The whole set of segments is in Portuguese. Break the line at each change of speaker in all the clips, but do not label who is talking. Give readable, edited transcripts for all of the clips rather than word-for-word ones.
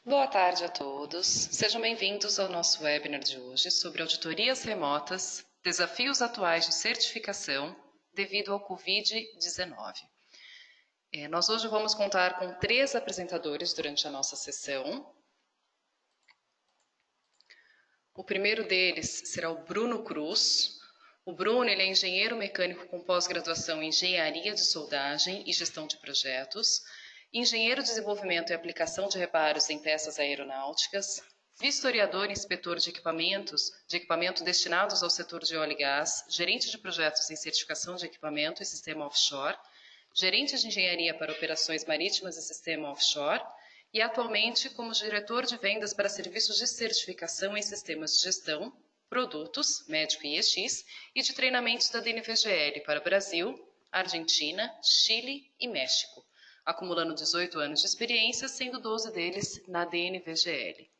Boa tarde a todos. Sejam bem-vindos ao nosso webinar de hoje sobre auditorias remotas, desafios atuais de certificação devido ao Covid-19. Nós hoje vamos contar com 3 apresentadores durante a nossa sessão. O primeiro deles será o Bruno Cruz. O Bruno ele é engenheiro mecânico com pós-graduação em engenharia de soldagem e gestão de projetos, engenheiro de desenvolvimento e aplicação de reparos em peças aeronáuticas, vistoriador e inspetor de equipamento destinados ao setor de óleo e gás, gerente de projetos em certificação de equipamento e sistema offshore, gerente de engenharia para operações marítimas e sistema offshore, e atualmente como diretor de vendas para serviços de certificação em sistemas de gestão, produtos, médico e EX, e de treinamentos da DNVGL para Brasil, Argentina, Chile e México, acumulando 18 anos de experiência, sendo 12 deles na DNVGL.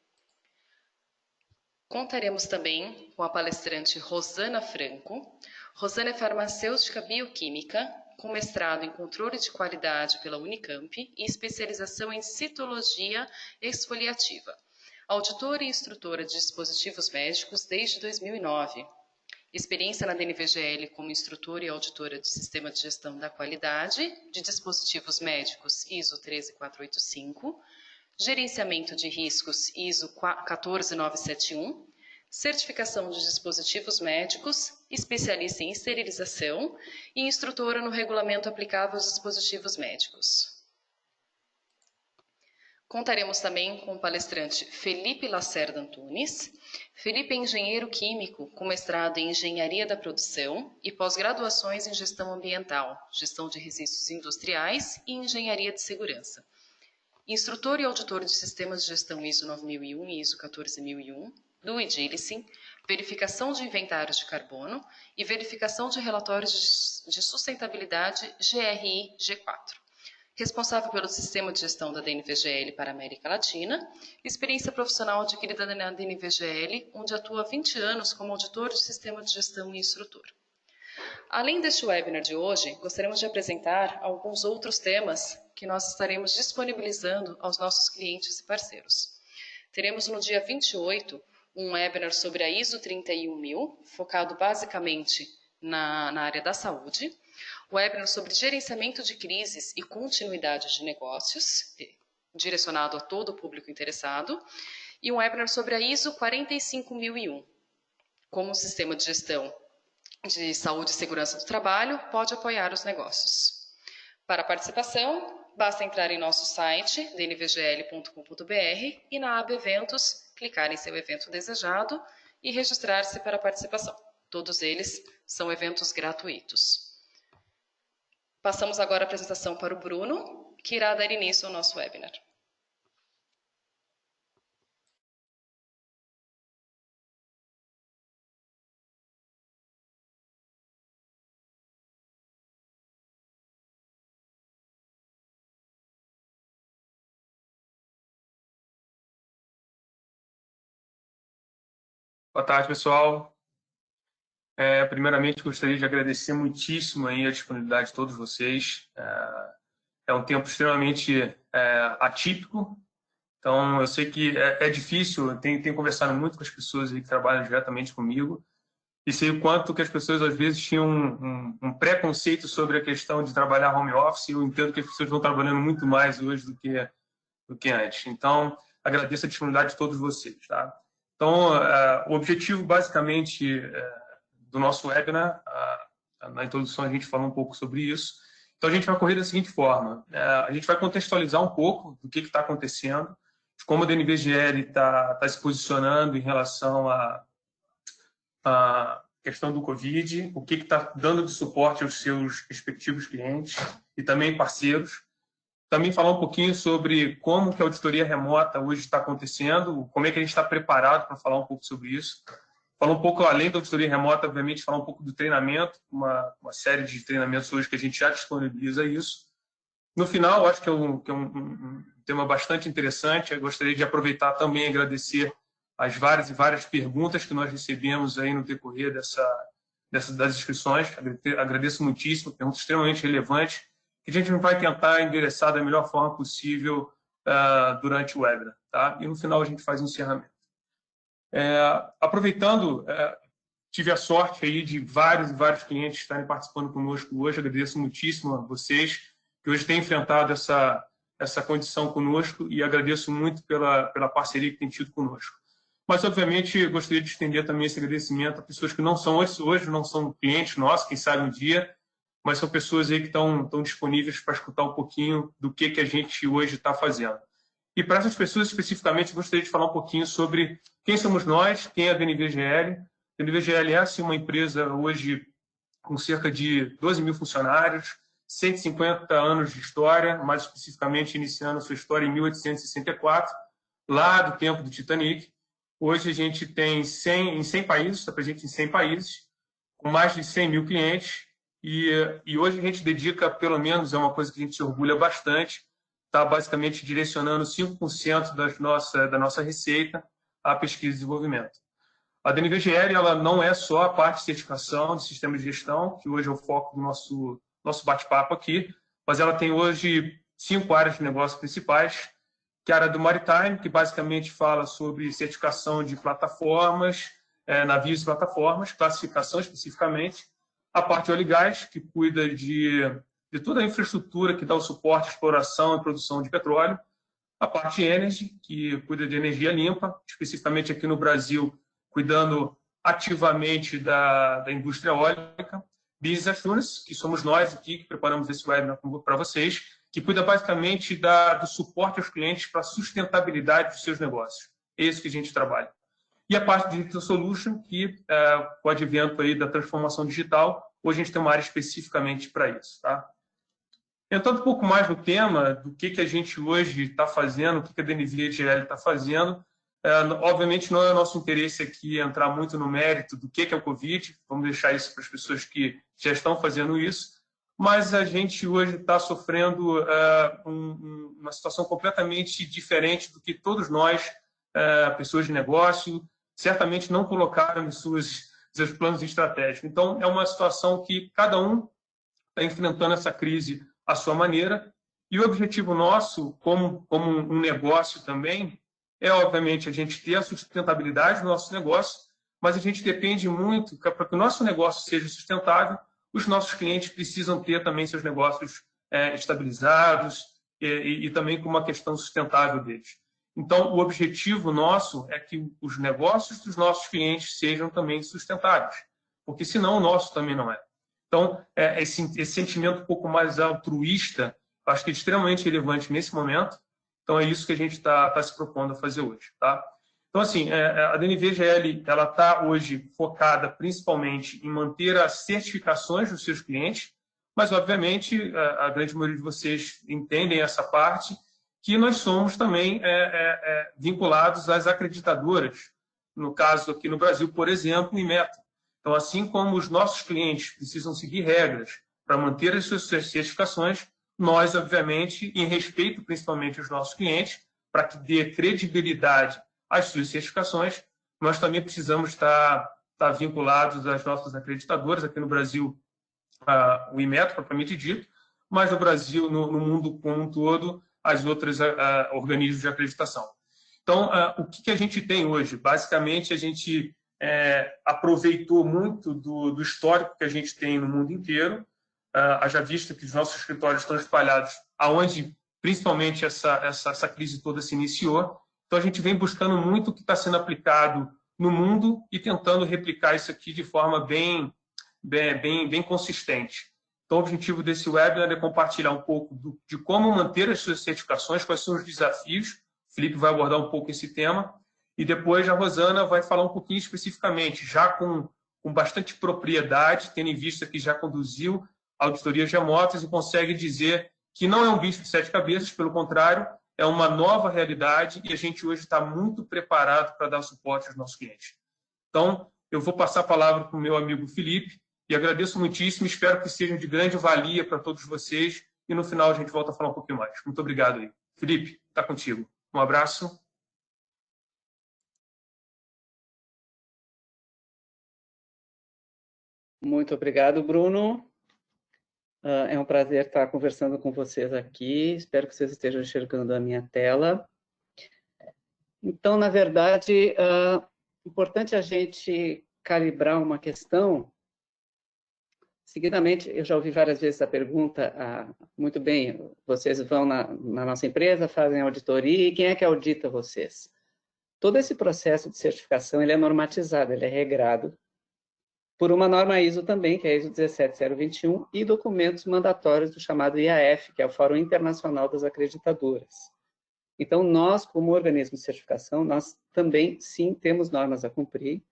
Contaremos também com a palestrante Rosana Franco. Rosana é farmacêutica bioquímica, com mestrado em controle de qualidade pela Unicamp e especialização em citologia exfoliativa. Auditora e instrutora de dispositivos médicos desde 2009. Experiência na DNVGL como instrutora e auditora de Sistema de Gestão da Qualidade de Dispositivos Médicos ISO 13485, Gerenciamento de Riscos ISO 14971, Certificação de Dispositivos Médicos, especialista em esterilização e instrutora no Regulamento aplicável aos dispositivos médicos. Contaremos também com o palestrante Felipe Lacerda Antunes. Felipe é engenheiro químico com mestrado em Engenharia da Produção e pós-graduações em Gestão Ambiental, Gestão de Resíduos Industriais e Engenharia de Segurança. Instrutor e auditor de Sistemas de Gestão ISO 9001 e ISO 14001, do Idilice, verificação de inventários de carbono e verificação de relatórios de sustentabilidade GRI G4. Responsável pelo sistema de gestão da DNVGL para a América Latina, experiência profissional adquirida na DNVGL, onde atua há 20 anos como auditor de sistema de gestão e instrutor. Além deste webinar de hoje, gostaríamos de apresentar alguns outros temas que nós estaremos disponibilizando aos nossos clientes e parceiros. Teremos no dia 28 um webinar sobre a ISO 31000, focado basicamente na área da saúde, webinar sobre gerenciamento de crises e continuidade de negócios, direcionado a todo o público interessado, e um webinar sobre a ISO 45001, como o sistema de gestão de saúde e segurança do trabalho pode apoiar os negócios. Para a participação, basta entrar em nosso site, dnvgl.com.br, e na aba Eventos, clicar em seu evento desejado e registrar-se para a participação. Todos eles são eventos gratuitos. Passamos agora a apresentação para o Bruno, que irá dar início ao nosso webinar.
Boa tarde, pessoal. Primeiramente, gostaria de agradecer muitíssimo aí a disponibilidade de todos vocês. É um tempo extremamente atípico, então eu sei que é difícil, tenho conversado muito com as pessoas aí que trabalham diretamente comigo e sei o quanto que as pessoas às vezes tinham um preconceito sobre a questão de trabalhar home office, e eu entendo que as pessoas estão trabalhando muito mais hoje do que antes. Então, agradeço a disponibilidade de todos vocês, tá? Então, o objetivo, basicamente, do nosso webinar, na introdução a gente falou um pouco sobre isso. Então, a gente vai correr da seguinte forma. A gente vai contextualizar um pouco do que está acontecendo, de como a DNVGL está se posicionando em relação à questão do Covid, o que está dando de suporte aos seus respectivos clientes e também parceiros. Também falar um pouquinho sobre como que a auditoria remota hoje está acontecendo, como é que a gente está preparado para falar um pouco sobre isso. Falar um pouco, além da auditoria remota, obviamente, falar um pouco do treinamento, uma série de treinamentos hoje que a gente já disponibiliza isso. No final, acho que é um tema bastante interessante. Eu gostaria de aproveitar também e agradecer as várias e várias perguntas que nós recebemos aí no decorrer das inscrições. Agradeço muitíssimo, perguntas extremamente relevantes, que a gente vai tentar endereçar da melhor forma possível durante o webinar, tá? E no final a gente faz o encerramento. Aproveitando, tive a sorte aí de vários clientes estarem participando conosco hoje. Agradeço muitíssimo a vocês que hoje têm enfrentado essa condição conosco e agradeço muito pela parceria que têm tido conosco. Mas, obviamente, gostaria de estender também esse agradecimento a pessoas que não são hoje não são clientes nossos, quem sabe um dia, mas são pessoas aí que estão disponíveis para escutar um pouquinho do que a gente hoje está fazendo. E para essas pessoas, especificamente, gostaria de falar um pouquinho sobre quem somos nós, quem é a DNVGL. A DNVGL é uma empresa hoje com cerca de 12 mil funcionários, 150 anos de história, mais especificamente iniciando sua história em 1864, lá do tempo do Titanic. Hoje a gente tem 100 países, está presente em 100 países, com mais de 100 mil clientes, e hoje a gente dedica, pelo menos, é uma coisa que a gente se orgulha bastante, está basicamente direcionando 5% da nossa receita à pesquisa e desenvolvimento. A DNVGL ela não é só a parte de certificação de sistema de gestão, que hoje é o foco do nosso bate-papo aqui, mas ela tem hoje 5 áreas de negócio principais, que é a área do Maritime, que basicamente fala sobre certificação de plataformas, navios e plataformas, classificação especificamente. A parte de óleo e gás, que cuida de toda a infraestrutura que dá o suporte à exploração e produção de petróleo. A parte Energy, que cuida de energia limpa, especificamente aqui no Brasil, cuidando ativamente da indústria eólica. Business Assurance, que somos nós aqui que preparamos esse webinar para vocês, que cuida basicamente do suporte aos clientes para a sustentabilidade dos seus negócios. É isso que a gente trabalha. E a parte de Digital Solution, que com o advento aí da transformação digital, hoje a gente tem uma área especificamente para isso. Tá? Entrando um pouco mais no tema do que a gente hoje está fazendo, o que a DNVGL está fazendo, obviamente não é o nosso interesse aqui entrar muito no mérito do que é o Covid, vamos deixar isso para as pessoas que já estão fazendo isso, mas a gente hoje está sofrendo uma situação completamente diferente do que todos nós, pessoas de negócio, certamente não colocaram em seus planos estratégicos. Então, é uma situação que cada um está enfrentando essa crise à sua maneira, e o objetivo nosso, como um negócio também, é, obviamente, a gente ter a sustentabilidade do nosso negócio, mas a gente depende muito, para que o nosso negócio seja sustentável, os nossos clientes precisam ter também seus negócios estabilizados e também com uma questão sustentável deles. Então, o objetivo nosso é que os negócios dos nossos clientes sejam também sustentáveis, porque senão o nosso também não é. Então, esse sentimento um pouco mais altruísta, acho que é extremamente relevante nesse momento. Então, é isso que a gente está se propondo a fazer hoje. Tá? Então, assim, a DNVGL está hoje focada principalmente em manter as certificações dos seus clientes, mas, obviamente, a grande maioria de vocês entendem essa parte, que nós somos também vinculados às acreditadoras, no caso aqui no Brasil, por exemplo, Inmetro. Então, assim como os nossos clientes precisam seguir regras para manter as suas certificações, nós, obviamente, em respeito principalmente aos nossos clientes, para que dê credibilidade às suas certificações, nós também precisamos estar vinculados às nossas acreditadoras, aqui no Brasil, o Inmetro, propriamente dito, mas no Brasil, no mundo como um todo, as outras organismos de acreditação. Então, o que a gente tem hoje? Basicamente, a gente aproveitou muito do histórico que a gente tem no mundo inteiro, haja visto que os nossos escritórios estão espalhados aonde, principalmente, essa crise toda se iniciou. Então, a gente vem buscando muito o que está sendo aplicado no mundo e tentando replicar isso aqui de forma bem consistente. Então, o objetivo desse webinar é compartilhar um pouco de como manter as suas certificações, quais são os desafios. O Felipe vai abordar um pouco esse tema. E depois a Rosana vai falar um pouquinho especificamente, já com bastante propriedade, tendo em vista que já conduziu auditorias remotas e consegue dizer que não é um bicho de 7 cabeças, pelo contrário, é uma nova realidade e a gente hoje está muito preparado para dar suporte aos nossos clientes. Então, eu vou passar a palavra para o meu amigo Felipe e agradeço muitíssimo, espero que sejam de grande valia para todos vocês e no final a gente volta a falar um pouquinho mais. Muito obrigado aí. Felipe, está contigo. Um abraço.
Muito obrigado, Bruno. É um prazer estar conversando com vocês aqui. Espero que vocês estejam enxergando a minha tela. Então, na verdade, é importante a gente calibrar uma questão. Seguidamente, eu já ouvi várias vezes a pergunta, muito bem, vocês vão na nossa empresa, fazem auditoria, e quem é que audita vocês? Todo esse processo de certificação, ele é normatizado, ele é regrado por uma norma ISO também, que é a ISO 17021, e documentos mandatórios do chamado IAF, que é o Fórum Internacional das Acreditadoras. Então, nós, como organismo de certificação, nós também, sim, temos normas a cumprir,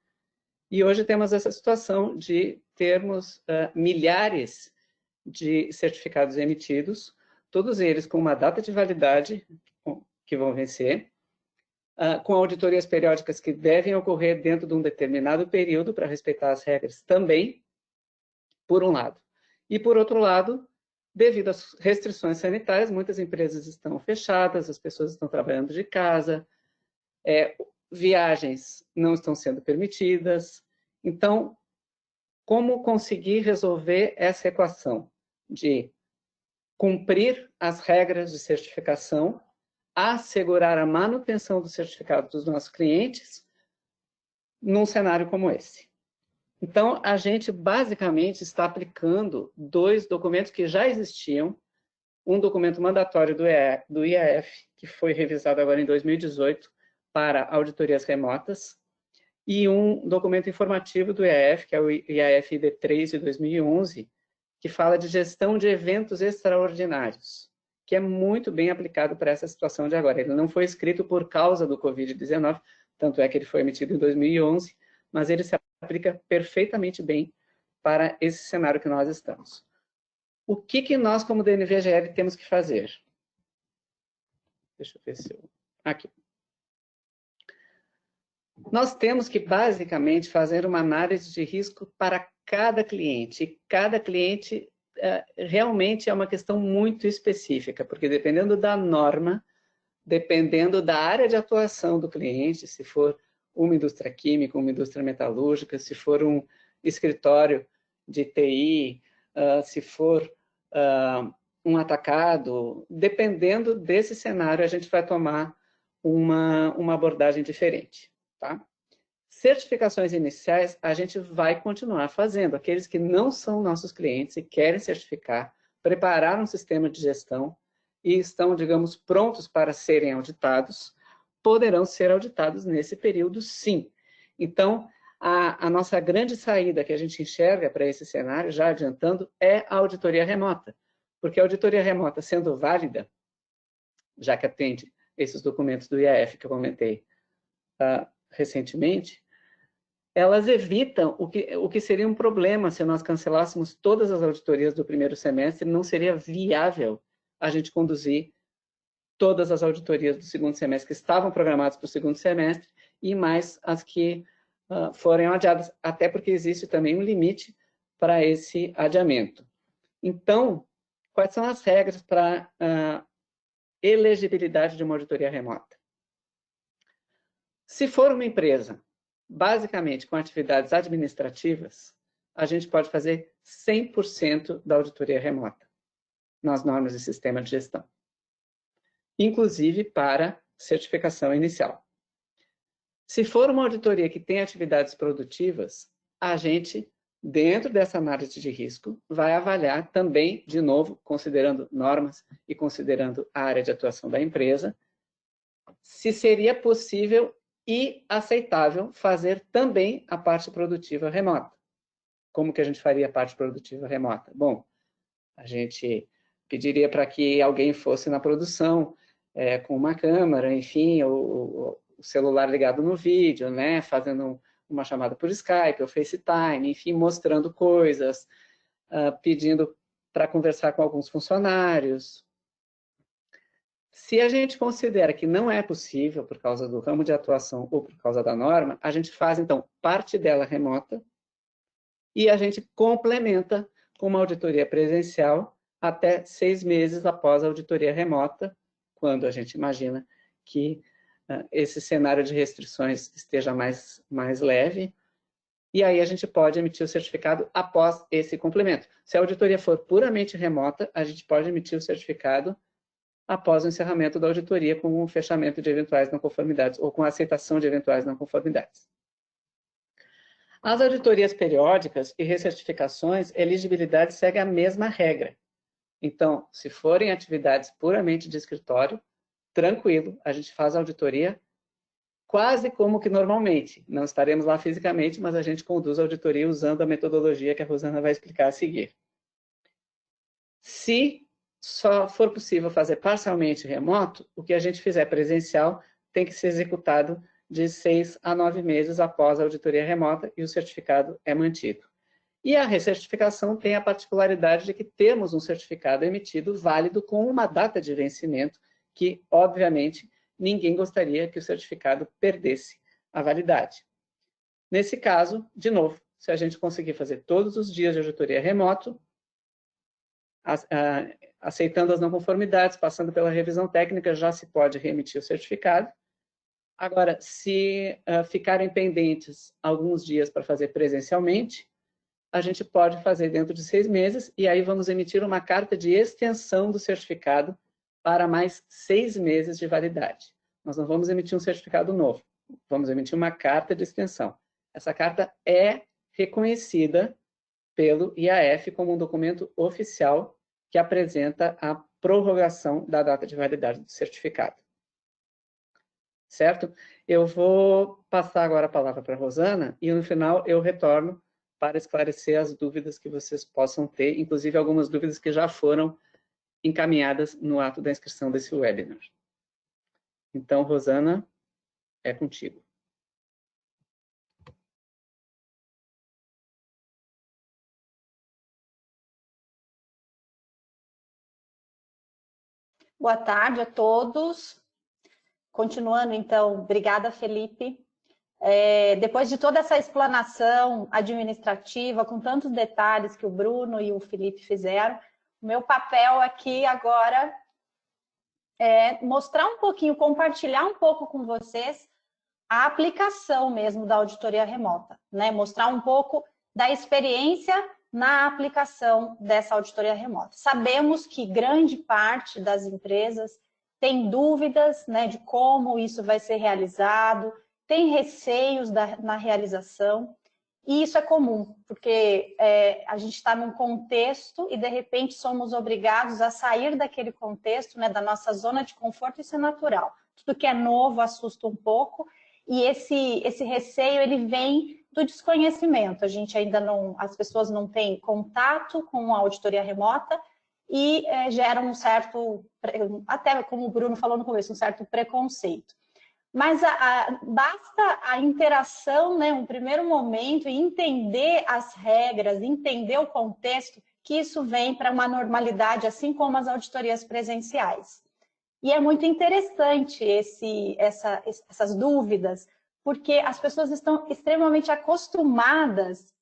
e hoje temos essa situação de termos milhares de certificados emitidos, todos eles com uma data de validade que vão vencer, com auditorias periódicas que devem ocorrer dentro de um determinado período para respeitar as regras também, por um lado. E, por outro lado, devido às restrições sanitárias, muitas empresas estão fechadas, as pessoas estão trabalhando de casa, viagens não estão sendo permitidas. Então, como conseguir resolver essa equação de cumprir as regras de certificação, assegurar a manutenção do certificado dos nossos clientes num cenário como esse? Então, a gente basicamente está aplicando dois documentos que já existiam, um documento mandatório do IAF, que foi revisado agora em 2018 para auditorias remotas, e um documento informativo do IAF, que é o IAF ID3 de 2011, que fala de gestão de eventos extraordinários, que é muito bem aplicado para essa situação de agora. Ele não foi escrito por causa do Covid-19, tanto é que ele foi emitido em 2011, mas ele se aplica perfeitamente bem para esse cenário que nós estamos. O que nós, como DNVGL, temos que fazer? Deixa eu ver se eu... Aqui. Nós temos que, basicamente, fazer uma análise de risco para cada cliente. E cada cliente realmente é uma questão muito específica, porque dependendo da norma, dependendo da área de atuação do cliente, se for uma indústria química, uma indústria metalúrgica, se for um escritório de TI, se for um atacado, dependendo desse cenário, a gente vai tomar uma abordagem diferente. Tá? Certificações iniciais, a gente vai continuar fazendo. Aqueles que não são nossos clientes e querem certificar, preparar um sistema de gestão e estão, digamos, prontos para serem auditados, poderão ser auditados nesse período, sim. Então, a nossa grande saída que a gente enxerga para esse cenário, já adiantando, é a auditoria remota. Porque a auditoria remota, sendo válida, já que atende esses documentos do IAF que eu comentei recentemente, elas evitam o que seria um problema se nós cancelássemos todas as auditorias do primeiro semestre, não seria viável a gente conduzir todas as auditorias do segundo semestre que estavam programadas para o segundo semestre e mais as que forem adiadas, até porque existe também um limite para esse adiamento. Então, quais são as regras para elegibilidade de uma auditoria remota? Se for uma empresa, basicamente com atividades administrativas, a gente pode fazer 100% da auditoria remota nas normas de sistema de gestão, inclusive para certificação inicial. Se for uma auditoria que tem atividades produtivas, a gente, dentro dessa análise de risco, vai avaliar também, de novo, considerando normas e considerando a área de atuação da empresa, se seria possível e aceitável fazer também a parte produtiva remota. Como que a gente faria a parte produtiva remota? Bom, a gente pediria para que alguém fosse na produção com uma câmera, enfim, o celular ligado no vídeo, né, fazendo uma chamada por Skype ou FaceTime, enfim, mostrando coisas, pedindo para conversar com alguns funcionários. Se a gente considera que não é possível por causa do ramo de atuação ou por causa da norma, a gente faz, então, parte dela remota e a gente complementa com uma auditoria presencial até 6 meses após a auditoria remota, quando a gente imagina que esse cenário de restrições esteja mais leve, e aí a gente pode emitir o certificado após esse cumprimento. Se a auditoria for puramente remota, a gente pode emitir o certificado após o encerramento da auditoria com o fechamento de eventuais não conformidades ou com a aceitação de eventuais não conformidades. As auditorias periódicas e recertificações, elegibilidade segue a mesma regra. Então, se forem atividades puramente de escritório, tranquilo, a gente faz a auditoria quase como que normalmente. Não estaremos lá fisicamente, mas a gente conduz a auditoria usando a metodologia que a Rosana vai explicar a seguir. Se só for possível fazer parcialmente remoto, o que a gente fizer presencial tem que ser executado de 6 a 9 meses após a auditoria remota e o certificado é mantido. E a recertificação tem a particularidade de que temos um certificado emitido válido com uma data de vencimento que, obviamente, ninguém gostaria que o certificado perdesse a validade. Nesse caso, de novo, se a gente conseguir fazer todos os dias de auditoria remoto, aceitando as não conformidades, passando pela revisão técnica, já se pode reemitir o certificado. Agora, se ficarem pendentes alguns dias para fazer presencialmente, a gente pode fazer dentro de 6 meses, e aí vamos emitir uma carta de extensão do certificado para mais 6 meses de validade. Nós não vamos emitir um certificado novo, vamos emitir uma carta de extensão. Essa carta é reconhecida pelo IAF como um documento oficial que apresenta a prorrogação da data de validade do certificado. Certo? Eu vou passar agora a palavra para a Rosana e no final eu retorno para esclarecer as dúvidas que vocês possam ter, inclusive algumas dúvidas que já foram encaminhadas no ato da inscrição desse webinar. Então, Rosana, é contigo.
Boa tarde a todos. Continuando, então, obrigada, Felipe. Depois de toda essa explanação administrativa, com tantos detalhes que o Bruno e o Felipe fizeram, o meu papel aqui agora é mostrar um pouquinho, compartilhar um pouco com vocês a aplicação mesmo da auditoria remota, né? Mostrar um pouco da experiência na aplicação dessa auditoria remota. Sabemos que grande parte das empresas tem dúvidas, né, de como isso vai ser realizado, tem receios na realização, e isso é comum, porque a gente está num contexto e, de repente, somos obrigados a sair daquele contexto, né, da nossa zona de conforto, isso é natural. Tudo que é novo assusta um pouco, e esse receio, ele vem do desconhecimento. A gente ainda não, as pessoas não têm contato com a auditoria remota e geram um certo, até como o Bruno falou no começo, um certo preconceito. Mas basta a interação, né, um primeiro momento, e entender as regras, entender o contexto, que isso vem para uma normalidade, assim como as auditorias presenciais. E é muito interessante essas dúvidas, porque as pessoas estão extremamente acostumadas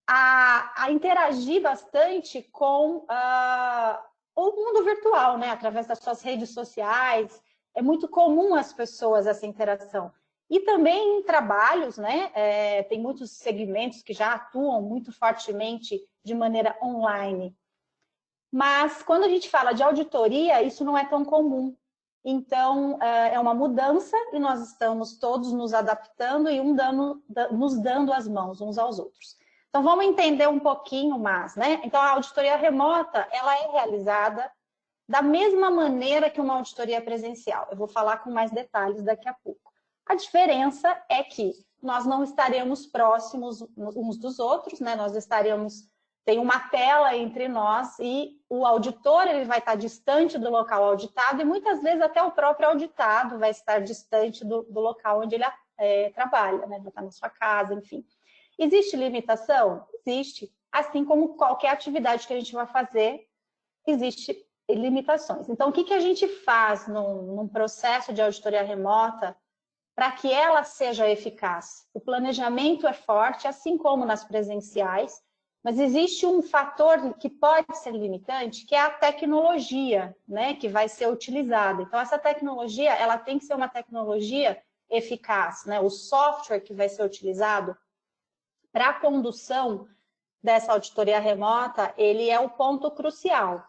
a interagir bastante com o mundo virtual, né? Através das suas redes sociais. É muito comum às pessoas essa interação. E também em trabalhos, né? Tem muitos segmentos que já atuam muito fortemente de maneira online. Mas quando a gente fala de auditoria, isso não é tão comum. Então, é uma mudança e nós estamos todos nos adaptando e nos dando as mãos uns aos outros. Então, vamos entender um pouquinho mais, né? Então, a auditoria remota, ela é realizada da mesma maneira que uma auditoria presencial. Eu vou falar com mais detalhes daqui a pouco. A diferença é que nós não estaremos próximos uns dos outros, né? Nós tem uma tela entre nós e o auditor ele vai estar distante do local auditado e muitas vezes até o próprio auditado vai estar distante do local onde ele trabalha, né? Vai estar na sua casa, enfim. Existe limitação? Existe. Assim como qualquer atividade que a gente vai fazer, existe limitações. Então, o que a gente faz num processo de auditoria remota para que ela seja eficaz? O planejamento é forte, assim como nas presenciais, mas existe um fator que pode ser limitante, que é a tecnologia, né, que vai ser utilizada. Então, essa tecnologia, ela tem que ser uma tecnologia eficaz, né? O software que vai ser utilizado para a condução dessa auditoria remota, ele é o ponto crucial.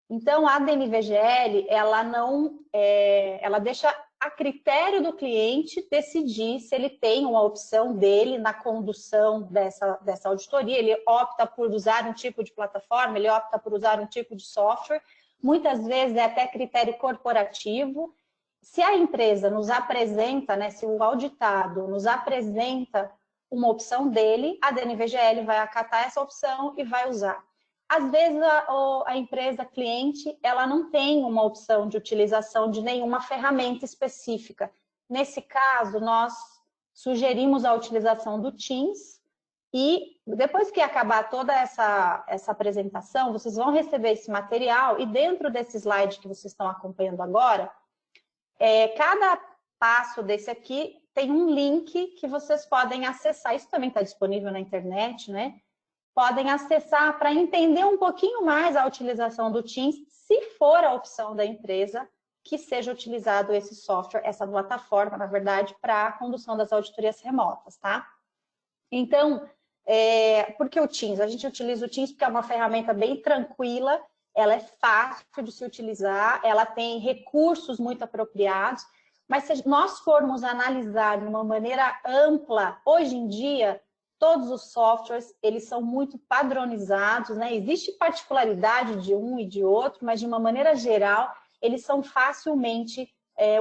Então, a DNVGL, ela deixa a critério do cliente decidir se ele tem uma opção dele na condução dessa auditoria. Ele opta por usar um tipo de plataforma, ele opta por usar um tipo de software. Muitas vezes é até critério corporativo. Se a empresa nos apresenta, né, se o auditado nos apresenta uma opção dele, a DNVGL vai acatar essa opção e vai usar. Às vezes, a empresa cliente, ela não tem uma opção de utilização de nenhuma ferramenta específica. Nesse caso, nós sugerimos a utilização do Teams e depois que acabar toda essa apresentação, vocês vão receber esse material e dentro desse slide que vocês estão acompanhando agora, cada passo desse aqui tem um link que vocês podem acessar. Isso também está disponível na internet, né? Podem acessar para entender um pouquinho mais a utilização do Teams, se for a opção da empresa que seja utilizado esse software, essa plataforma, na verdade, para a condução das auditorias remotas, tá? Então, por que o Teams? A gente utiliza o Teams porque é uma ferramenta bem tranquila, ela é fácil de se utilizar, ela tem recursos muito apropriados, mas se nós formos analisar de uma maneira ampla, hoje em dia, todos os softwares, eles são muito padronizados, né? Existe particularidade de um e de outro, mas de uma maneira geral, eles são facilmente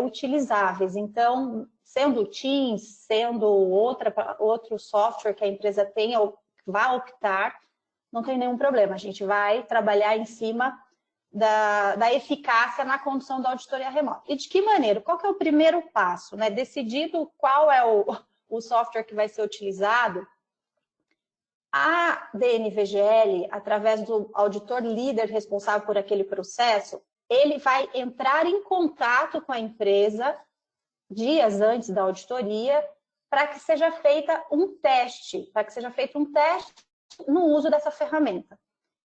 utilizáveis. Então, sendo o Teams, sendo outro software que a empresa tenha ou vá optar, não tem nenhum problema. A gente vai trabalhar em cima da eficácia na condução da auditoria remota. E de que maneira? Qual que é o primeiro passo, né? Decidido qual é o software que vai ser utilizado, a DNVGL, através do auditor líder responsável por aquele processo, ele vai entrar em contato com a empresa dias antes da auditoria para que seja feita um teste, no uso dessa ferramenta.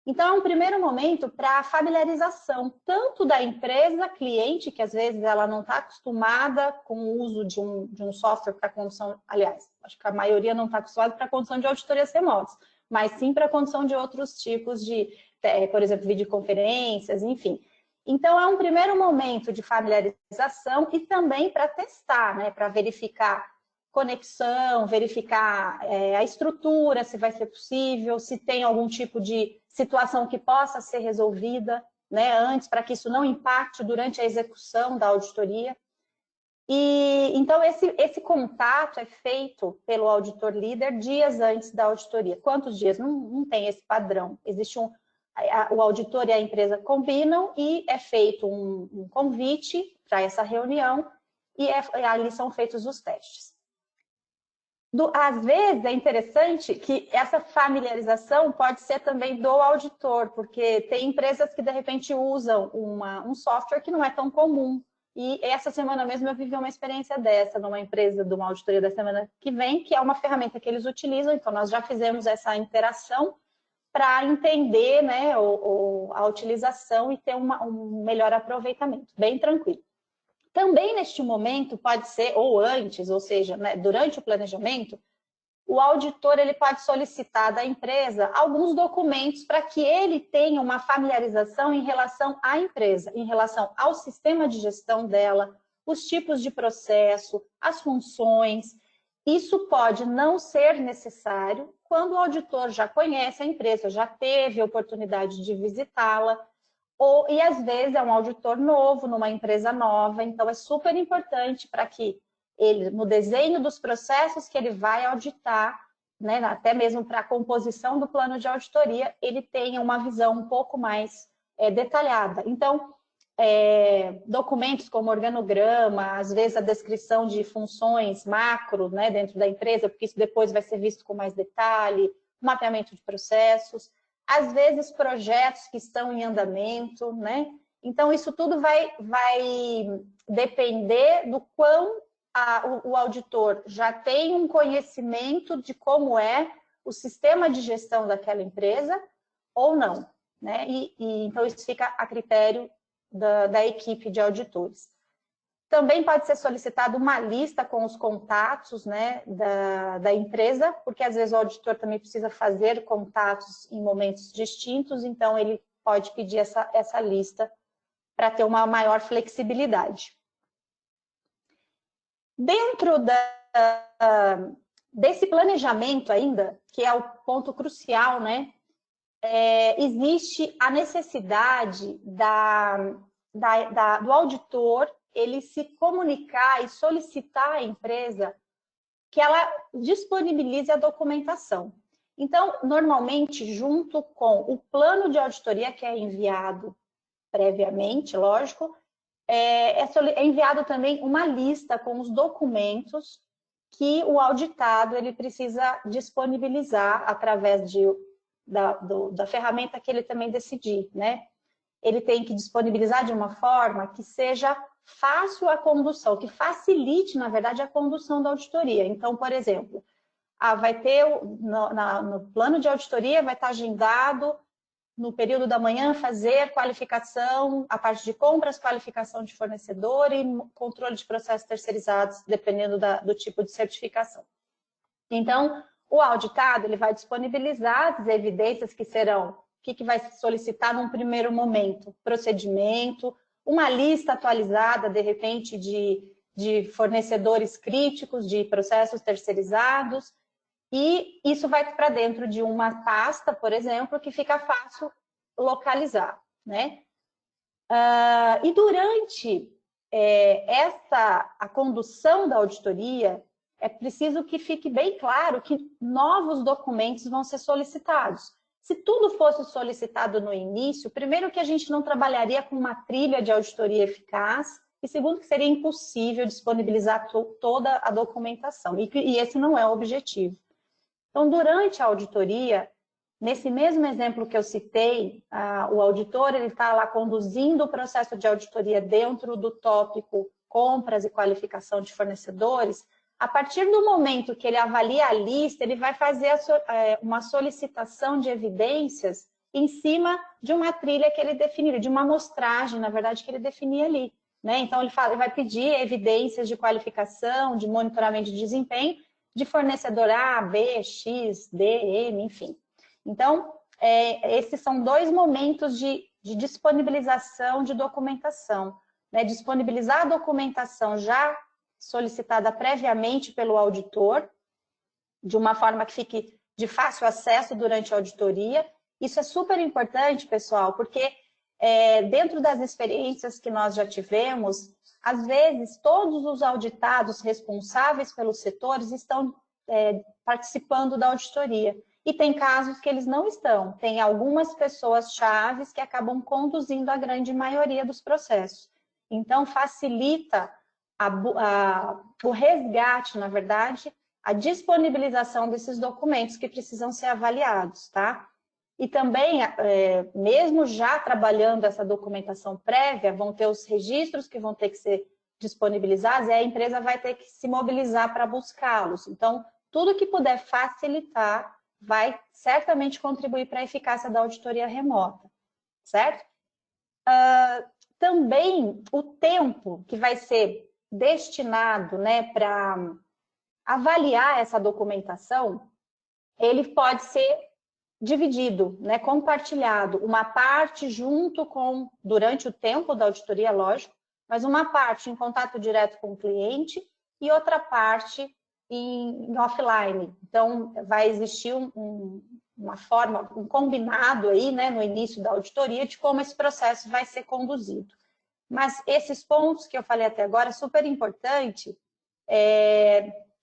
Então, é um primeiro momento para a familiarização, tanto da empresa cliente, que às vezes ela não está acostumada com o uso de um software para condução, aliás, acho que a maioria não está acostumada para a condução de auditorias remotas, mas sim para a condução de outros tipos de, por exemplo, videoconferências, enfim. Então, é um primeiro momento de familiarização e também para testar, né, para verificar conexão, verificar a estrutura, se vai ser possível, se tem algum tipo de situação que possa ser resolvida, né, antes, para que isso não impacte durante a execução da auditoria. E então esse contato é feito pelo auditor líder dias antes da auditoria. Quantos dias? Não tem esse padrão. Existe o auditor e a empresa combinam e é feito um convite para essa reunião e ali são feitos os testes. Às vezes é interessante que essa familiarização pode ser também do auditor, porque tem empresas que de repente usam um software que não é tão comum. E essa semana mesmo eu vivi uma experiência dessa numa empresa de uma auditoria da semana que vem, que é uma ferramenta que eles utilizam, então nós já fizemos essa interação para entender, né, a utilização e ter um melhor aproveitamento, bem tranquilo. Também neste momento pode ser, ou antes, ou seja, né, durante o planejamento, o auditor ele pode solicitar da empresa alguns documentos para que ele tenha uma familiarização em relação à empresa, em relação ao sistema de gestão dela, os tipos de processo, as funções. Isso pode não ser necessário quando o auditor já conhece a empresa, já teve a oportunidade de visitá-la, e às vezes é um auditor novo, numa empresa nova, então é super importante para que ele, no desenho dos processos que ele vai auditar, né, até mesmo para a composição do plano de auditoria, ele tenha uma visão um pouco mais detalhada. Então, documentos como organograma, às vezes a descrição de funções macro, né, dentro da empresa, porque isso depois vai ser visto com mais detalhe, mapeamento de processos, às vezes projetos que estão em andamento, né? Então, isso tudo vai depender do quão o auditor já tem um conhecimento de como é o sistema de gestão daquela empresa ou não, né? Então, isso fica a critério da equipe de auditores. Também pode ser solicitada uma lista com os contatos, né, da empresa, porque às vezes o auditor também precisa fazer contatos em momentos distintos, então ele pode pedir essa lista para ter uma maior flexibilidade. Dentro desse planejamento ainda, que é o ponto crucial, né, existe a necessidade do auditor ele se comunicar e solicitar à empresa que ela disponibilize a documentação. Então, normalmente, junto com o plano de auditoria que é enviado previamente, lógico, é enviado também uma lista com os documentos que o auditado ele precisa disponibilizar através da ferramenta que ele também decidir, né? Ele tem que disponibilizar de uma forma que seja fácil a condução, que facilite, na verdade, a condução da auditoria. Então, por exemplo, vai ter no plano de auditoria, vai estar agendado no período da manhã fazer qualificação, a parte de compras, qualificação de fornecedor e controle de processos terceirizados, dependendo do tipo de certificação. Então, o auditado ele vai disponibilizar as evidências que serão, o que vai se solicitar num primeiro momento, procedimento, uma lista atualizada, de repente, de fornecedores críticos, de processos terceirizados, e isso vai para dentro de uma pasta, por exemplo, que fica fácil localizar, né? E durante a condução da auditoria, é preciso que fique bem claro que novos documentos vão ser solicitados. Se tudo fosse solicitado no início, primeiro que a gente não trabalharia com uma trilha de auditoria eficaz, e segundo que seria impossível disponibilizar toda a documentação, e esse não é o objetivo. Então, durante a auditoria, nesse mesmo exemplo que eu citei, o auditor ele está lá conduzindo o processo de auditoria dentro do tópico compras e qualificação de fornecedores. A partir do momento que ele avalia a lista, ele vai fazer uma solicitação de evidências em cima de uma trilha que ele definiu, de uma amostragem, na verdade, que ele definia ali, né? Então, ele vai pedir evidências de qualificação, de monitoramento de desempenho, de fornecedor A, B, X, D, M, enfim. Então, esses são dois momentos de disponibilização de documentação, né? Disponibilizar a documentação já solicitada previamente pelo auditor, de uma forma que fique de fácil acesso durante a auditoria. Isso é super importante, pessoal, porque dentro das experiências que nós já tivemos, às vezes todos os auditados responsáveis pelos setores estão participando da auditoria. E tem casos que eles não estão. Tem algumas pessoas chaves que acabam conduzindo a grande maioria dos processos. Então, facilita o resgate, na verdade, a disponibilização desses documentos que precisam ser avaliados, tá? E também, mesmo já trabalhando essa documentação prévia, vão ter os registros que vão ter que ser disponibilizados e a empresa vai ter que se mobilizar para buscá-los. Então, tudo que puder facilitar vai certamente contribuir para a eficácia da auditoria remota, certo? Também o tempo que vai ser destinado, né, para avaliar essa documentação, ele pode ser dividido, né, compartilhado, uma parte durante o tempo da auditoria, lógico, mas uma parte em contato direto com o cliente e outra parte em offline. Então, vai existir uma forma, um combinado aí, né, no início da auditoria de como esse processo vai ser conduzido. Mas esses pontos que eu falei até agora é super importante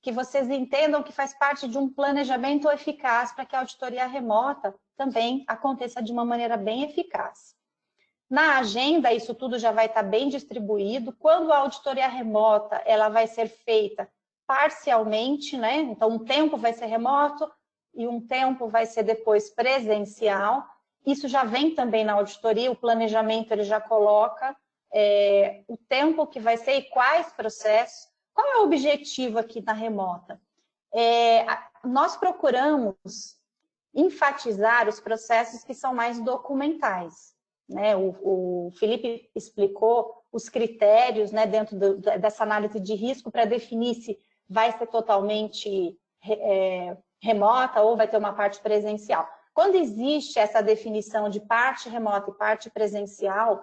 que vocês entendam que faz parte de um planejamento eficaz para que a auditoria remota também aconteça de uma maneira bem eficaz. Na agenda, isso tudo já vai estar bem distribuído. Quando a auditoria remota, ela vai ser feita parcialmente, né? Então, um tempo vai ser remoto e um tempo vai ser depois presencial. Isso já vem também na auditoria, o planejamento ele já coloca o tempo que vai ser e quais processos. Qual é o objetivo aqui na remota? Nós procuramos enfatizar os processos que são mais documentais, né? O Felipe explicou os critérios, né, dentro dessa análise de risco para definir se vai ser totalmente remota ou vai ter uma parte presencial. Quando existe essa definição de parte remota e parte presencial,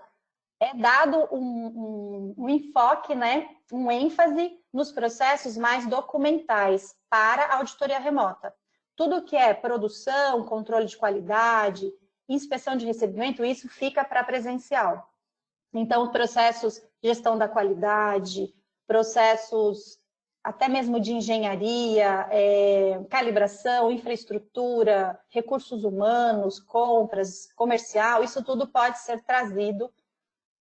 é dado um enfoque, né, um ênfase nos processos mais documentais para a auditoria remota. Tudo que é produção, controle de qualidade, inspeção de recebimento, isso fica para presencial. Então, processos de gestão da qualidade, processos até mesmo de engenharia, calibração, infraestrutura, recursos humanos, compras, comercial, isso tudo pode ser trazido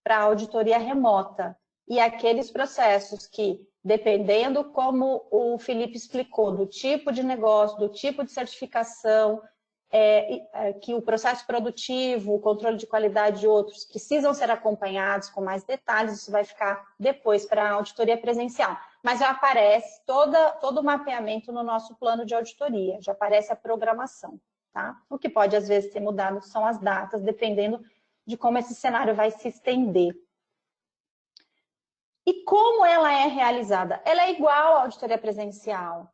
para a auditoria remota. E aqueles processos que, dependendo como o Felipe explicou, do tipo de negócio, do tipo de certificação, que o processo produtivo, o controle de qualidade e outros precisam ser acompanhados com mais detalhes, isso vai ficar depois para a auditoria presencial. Mas já aparece todo o mapeamento no nosso plano de auditoria, já aparece a programação, tá? O que pode, às vezes, ser mudado são as datas, dependendo de como esse cenário vai se estender. E como ela é realizada? Ela é igual à auditoria presencial.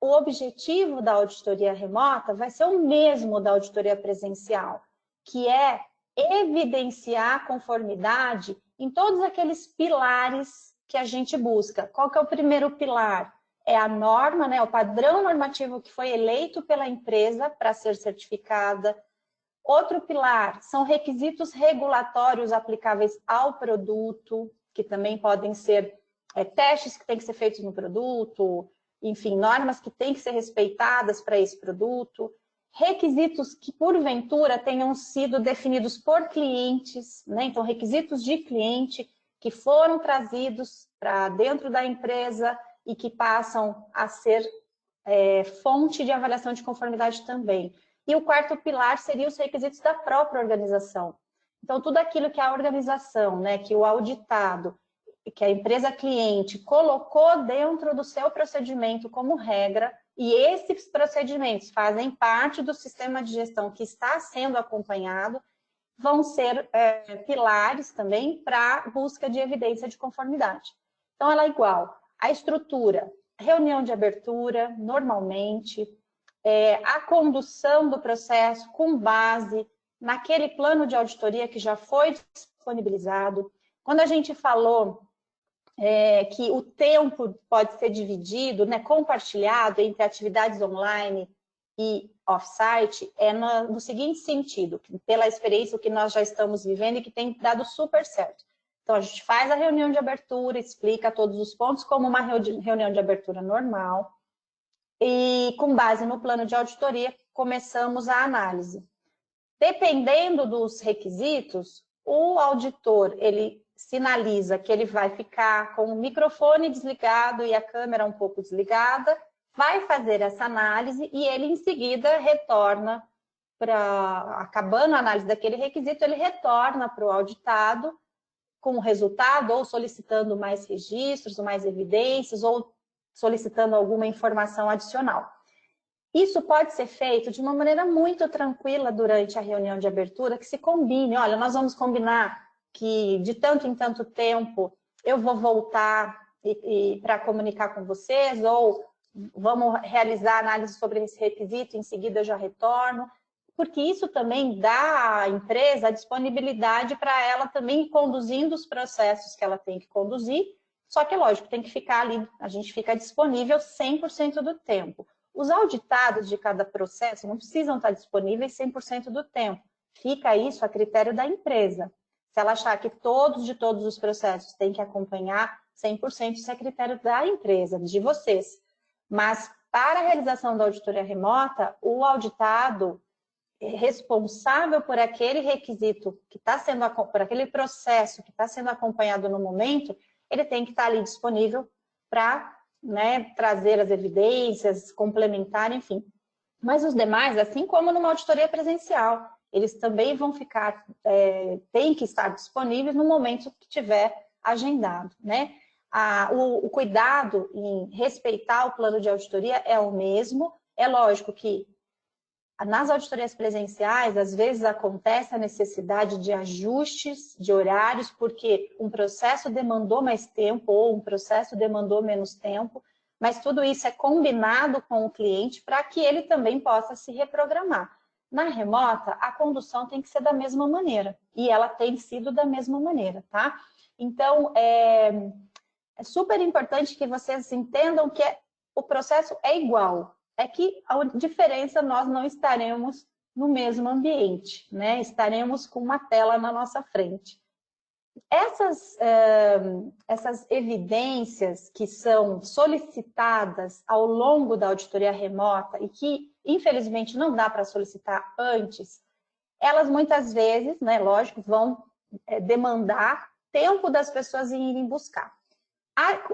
O objetivo da auditoria remota vai ser o mesmo da auditoria presencial, que é evidenciar a conformidade em todos aqueles pilares que a gente busca. Qual que é o primeiro pilar? É a norma, né, o padrão normativo que foi eleito pela empresa para ser certificada. Outro pilar são requisitos regulatórios aplicáveis ao produto, que também podem ser testes que têm que ser feitos no produto, enfim, normas que têm que ser respeitadas para esse produto, requisitos que, porventura, tenham sido definidos por clientes, né? Então, requisitos de cliente que foram trazidos para dentro da empresa e que passam a ser fonte de avaliação de conformidade também. E o quarto pilar seria os requisitos da própria organização. Então, tudo aquilo que a organização, né, que o auditado, que a empresa cliente colocou dentro do seu procedimento como regra, e esses procedimentos fazem parte do sistema de gestão que está sendo acompanhado, vão ser pilares também para a busca de evidência de conformidade. Então, ela é igual. A estrutura, reunião de abertura, normalmente, a condução do processo com base naquele plano de auditoria que já foi disponibilizado. Quando a gente falou que o tempo pode ser dividido, né, compartilhado entre atividades online e off-site, no seguinte sentido, pela experiência que nós já estamos vivendo e que tem dado super certo. Então, a gente faz a reunião de abertura, explica todos os pontos como uma reunião de abertura normal, e com base no plano de auditoria, começamos a análise. Dependendo dos requisitos, o auditor, ele sinaliza que ele vai ficar com o microfone desligado e a câmera um pouco desligada, vai fazer essa análise e ele, em seguida, retorna acabando a análise daquele requisito, ele retorna para o auditado com o resultado, ou solicitando mais registros, ou mais evidências, ou solicitando alguma informação adicional. Isso pode ser feito de uma maneira muito tranquila durante a reunião de abertura, que se combine. Olha, nós vamos combinar que de tanto em tanto tempo eu vou voltar para comunicar com vocês, ou vamos realizar análise sobre esse requisito, em seguida eu já retorno, porque isso também dá à empresa a disponibilidade para ela também ir conduzindo os processos que ela tem que conduzir, só que, lógico, tem que ficar ali, a gente fica disponível 100% do tempo. Os auditados de cada processo não precisam estar disponíveis 100% do tempo. Fica isso a critério da empresa. Se ela achar que todos os processos têm que acompanhar 100%, isso é critério da empresa, de vocês. Mas, para a realização da auditoria remota, o auditado responsável por aquele requisito que está sendo, por aquele processo que está sendo acompanhado no momento, ele tem que estar ali disponível para, né, trazer as evidências, complementar, enfim. Mas os demais, assim como numa auditoria presencial, eles também vão ficar, têm que estar disponíveis no momento que tiver agendado, né? O cuidado em respeitar o plano de auditoria é o mesmo. É lógico que Nas auditorias presenciais, às vezes acontece a necessidade de ajustes de horários, porque um processo demandou mais tempo ou um processo demandou menos tempo, mas tudo isso é combinado com o cliente para que ele também possa se reprogramar. Na remota, a condução tem que ser da mesma maneira, e ela tem sido da mesma maneira, tá? Então, é super importante que vocês entendam que o processo é igual. É que a diferença, nós não estaremos no mesmo ambiente, né? Estaremos com uma tela na nossa frente. Essas evidências que são solicitadas ao longo da auditoria remota e que, infelizmente, não dá para solicitar antes, elas muitas vezes, né, lógico, vão demandar tempo das pessoas em irem buscar.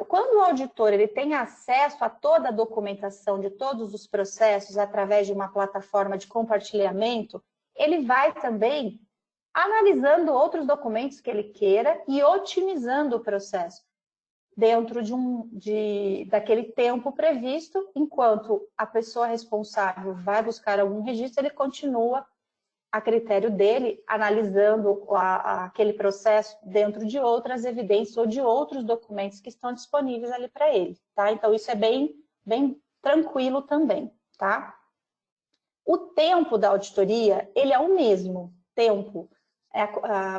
Quando o auditor ele tem acesso a toda a documentação de todos os processos através de uma plataforma de compartilhamento, ele vai também analisando outros documentos que ele queira e otimizando o processo dentro daquele tempo previsto, enquanto a pessoa responsável vai buscar algum registro, ele continua a critério dele, analisando aquele processo dentro de outras evidências ou de outros documentos que estão disponíveis ali para ele, tá? Então, isso é bem tranquilo também, tá? O tempo da auditoria, ele é o mesmo tempo.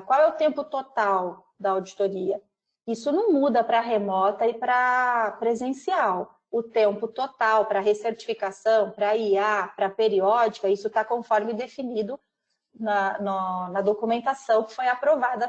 Qual é o tempo total da auditoria? Isso não muda para remota e para presencial. O tempo total para recertificação, para IA, para periódica, isso está conforme definido na documentação que foi aprovada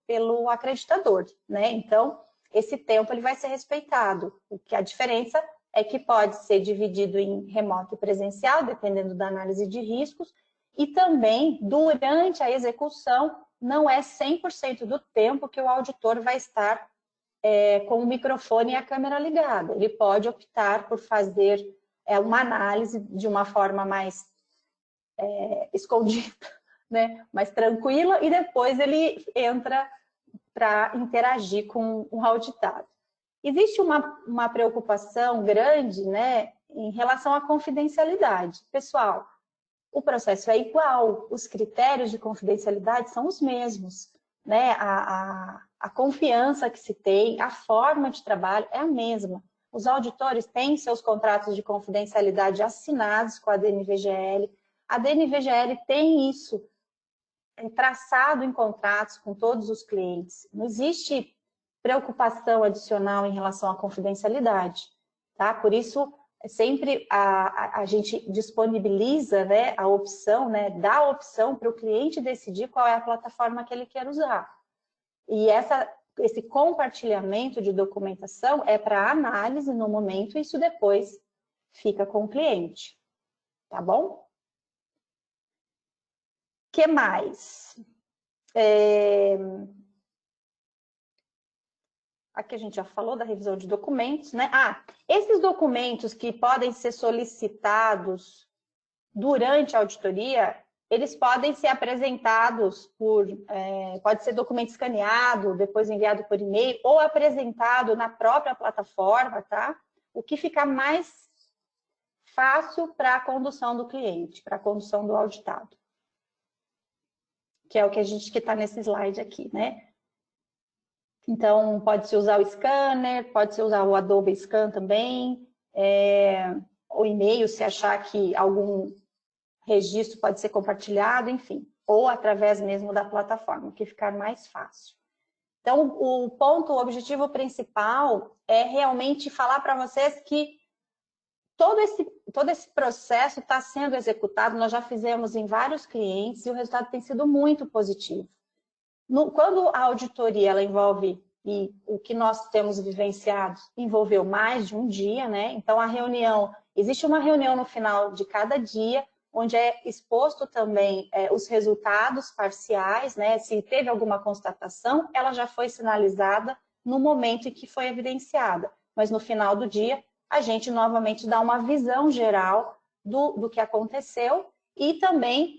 pelo acreditador, né? Então, esse tempo ele vai ser respeitado. A diferença é que pode ser dividido em remoto e presencial, dependendo da análise de riscos, e também, durante a execução, não é 100% do tempo que o auditor vai estar com o microfone e a câmera ligada. Ele pode optar por fazer uma análise de uma forma mais escondida, né, mais tranquila, e depois ele entra para interagir com o auditado. Existe uma preocupação grande, né, em relação à confidencialidade. Pessoal, o processo é igual, os critérios de confidencialidade são os mesmos, né? A confiança que se tem, a forma de trabalho é a mesma. Os auditores têm seus contratos de confidencialidade assinados com a DNVGL. A DNVGL tem isso traçado em contratos com todos os clientes. Não existe preocupação adicional em relação à confidencialidade, tá? Por isso, sempre a gente disponibiliza, né, a opção, né, dá a opção para o cliente decidir qual é a plataforma que ele quer usar. E esse compartilhamento de documentação é para análise no momento, e isso depois fica com o cliente, tá bom? O que mais? Aqui a gente já falou da revisão de documentos, né? Esses documentos que podem ser solicitados durante a auditoria, eles podem ser apresentados pode ser documento escaneado, depois enviado por e-mail, ou apresentado na própria plataforma, tá? O que ficar mais fácil para a condução do cliente, para a condução do auditado. Que é o que está nesse slide aqui, né? Então, pode-se usar o scanner, pode-se usar o Adobe Scan também, o e-mail, se achar que algum registro pode ser compartilhado, enfim, ou através mesmo da plataforma, que ficar mais fácil. Então, o objetivo principal é realmente falar para vocês que todo esse processo está sendo executado, nós já fizemos em vários clientes e o resultado tem sido muito positivo. Quando a auditoria ela envolve, e o que nós temos vivenciado, envolveu mais de um dia, né? Então, existe uma reunião no final de cada dia, onde é exposto também os resultados parciais, né? Se teve alguma constatação, ela já foi sinalizada no momento em que foi evidenciada. Mas no final do dia, a gente novamente dá uma visão geral do que aconteceu e também